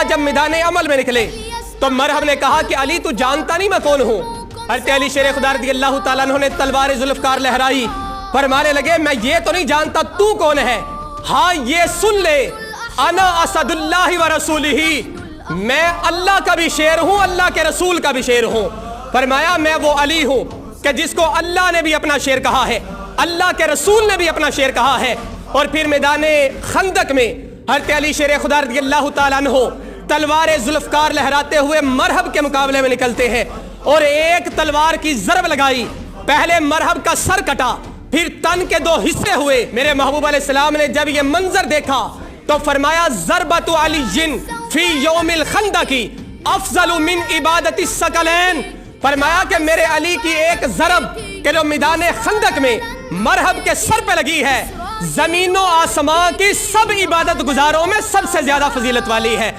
جب میدان عمل میں نکلے تو مرحب نے کہا کہ علی تو جانتا نہیں میں کون ہوں۔ حضرت علی شیر خدا رضی اللہ تعالیٰ عنہ نے تلوار ذوالفقار لہرائی، فرمانے لگے میں یہ تو نہیں جانتا تو کون ہے، ہاں یہ سن لے انا اسد اللہ و رسولہ، میں اللہ کا بھی شیر ہوں، اللہ کے رسول کا بھی شیر ہوں۔ فرمایا میں وہ علی ہوں کہ جس کو اللہ نے بھی اپنا شیر کہا ہے، اللہ کے رسول نے بھی اپنا شیر کہا ہے۔ اور پھر میدان خندق میں حضرت علی شیر خدا رضی اللہ تعالیٰ عنہ تلوار ذوالفقار لہراتے ہوئے مرحب کے مقابلے میں نکلتے ہیں اور ایک تلوار کی ضرب لگائی، پہلے مرحب کا سر کٹا، پھر تن کے 2 حصے ہوئے۔ میرے محبوب علیہ السلام نے جب یہ منظر دیکھا تو فرمایا ضربۃ علی فی یوم الخندق افضل من عبادت الثقلین، فرمایا کہ میرے علی کی ایک ضرب کہ جو میدان خندق میں مرحب کے سر پہ لگی ہے، زمین و آسمان کی سب عبادت گزاروں میں سب سے زیادہ فضیلت والی ہے۔